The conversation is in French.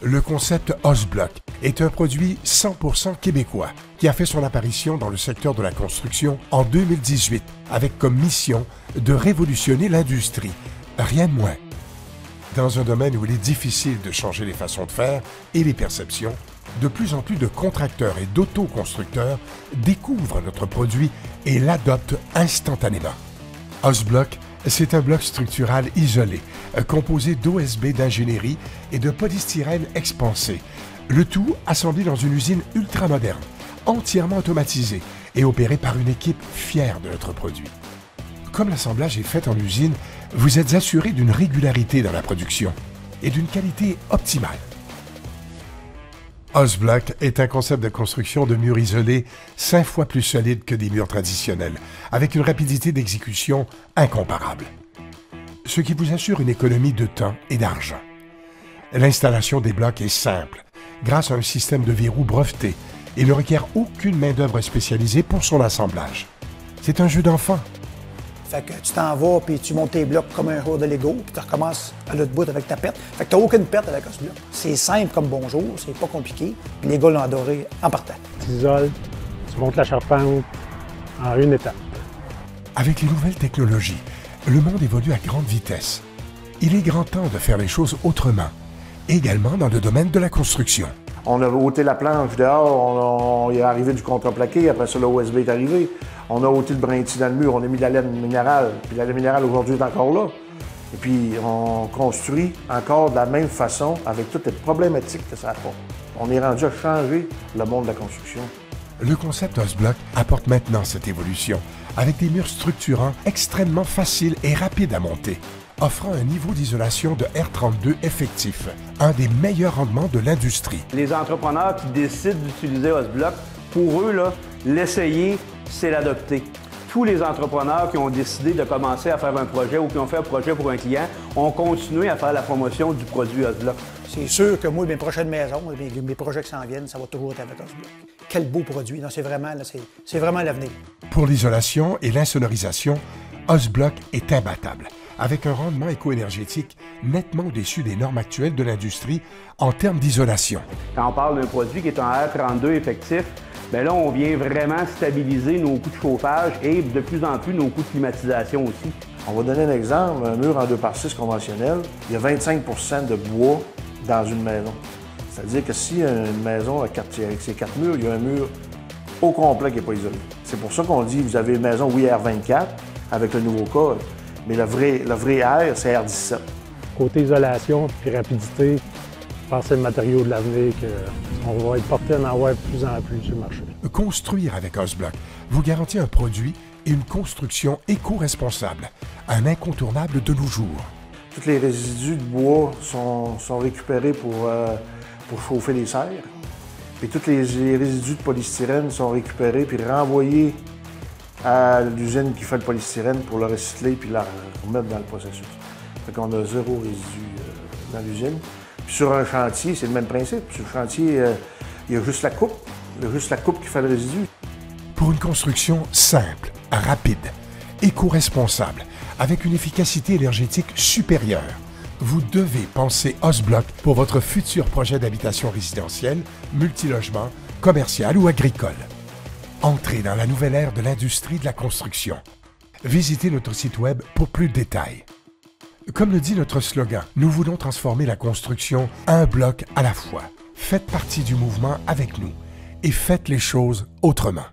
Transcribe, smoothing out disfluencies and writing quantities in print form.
Le concept OSBlock est un produit 100% québécois qui a fait son apparition dans le secteur de la construction en 2018 avec comme mission de révolutionner l'industrie, rien de moins. Dans un domaine où il est difficile de changer les façons de faire et les perceptions, de plus en plus de contracteurs et d'autoconstructeurs découvrent notre produit et l'adoptent instantanément. OSBlock, c'est un bloc structural isolé, composé d'OSB d'ingénierie et de polystyrène expansé, le tout assemblé dans une usine ultramoderne, entièrement automatisée et opérée par une équipe fière de notre produit. Comme l'assemblage est fait en usine, vous êtes assuré d'une régularité dans la production et d'une qualité optimale. OSBlock est un concept de construction de murs isolés 5 fois plus solide que des murs traditionnels, avec une rapidité d'exécution incomparable. Ce qui vous assure une économie de temps et d'argent. L'installation des blocs est simple, grâce à un système de verrou breveté et ne requiert aucune main-d'œuvre spécialisée pour son assemblage. C'est un jeu d'enfant. Fait que tu t'en vas, puis tu montes tes blocs comme un jour de Lego, puis tu recommences à l'autre bout avec ta perte. Fait que tu n'as aucune perte avec OSBlock. C'est simple comme bonjour, c'est pas compliqué, puis les gars l'ont adoré en partant. Tu isoles, tu montes la charpente en une étape. Avec les nouvelles technologies, le monde évolue à grande vitesse. Il est grand temps de faire les choses autrement, également dans le domaine de la construction. On a ôté la planche dehors, il est arrivé du contreplaqué, après ça, le OSB est arrivé. On a ôté le brintis dans le mur, on a mis de la laine minérale, puis la laine minérale aujourd'hui est encore là. Et puis on construit encore de la même façon avec toutes les problématiques que ça apporte. On est rendu à changer le monde de la construction. Le concept OSBlock apporte maintenant cette évolution, avec des murs structurants extrêmement faciles et rapides à monter, offrant un niveau d'isolation de R32 effectif, un des meilleurs rendements de l'industrie. Les entrepreneurs qui décident d'utiliser OSBlock, pour eux, l'essayer, c'est l'adopter. Tous les entrepreneurs qui ont décidé de commencer à faire un projet ou qui ont fait un projet pour un client ont continué à faire la promotion du produit OSBlock. C'est sûr que moi, mes prochaines maisons, mes projets qui s'en viennent, ça va toujours être avec OSBlock. Quel beau produit! C'est vraiment l'avenir. Pour l'isolation et l'insonorisation, OSBlock est imbattable, avec un rendement éco-énergétique nettement au-dessus des normes actuelles de l'industrie en termes d'isolation. Quand on parle d'un produit qui est en R32 effectif, bien là, on vient vraiment stabiliser nos coûts de chauffage et de plus en plus nos coûts de climatisation aussi. On va donner un exemple, un mur en 2x6 conventionnel, il y a 25 % de bois dans une maison. C'est-à-dire que si une maison avec ses 4 murs, il y a un mur au complet qui n'est pas isolé. C'est pour ça qu'on dit, vous avez une maison, oui, R24, avec le nouveau code, mais le vrai R, c'est R17. Côté isolation et rapidité, je pense que c'est le matériau de l'avenir qu'on va être porté à en avoir de plus en plus sur le marché. Construire avec OSBlock vous garantit un produit et une construction éco-responsable, un incontournable de nos jours. Tous les résidus de bois sont récupérés pour chauffer les serres. Puis tous les résidus de polystyrène sont récupérés puis renvoyés à l'usine qui fait le polystyrène pour le recycler puis le remettre dans le processus. Fait qu'on a 0 résidu dans l'usine. Puis sur un chantier, c'est le même principe. Sur le chantier, il y a juste la coupe. Il y a juste la coupe qui fait le résidu. Pour une construction simple, rapide, éco-responsable, avec une efficacité énergétique supérieure, vous devez penser OSBlock pour votre futur projet d'habitation résidentielle, multilogement, commercial ou agricole. Entrez dans la nouvelle ère de l'industrie de la construction. Visitez notre site web pour plus de détails. Comme le dit notre slogan, nous voulons transformer la construction un bloc à la fois. Faites partie du mouvement avec nous et faites les choses autrement.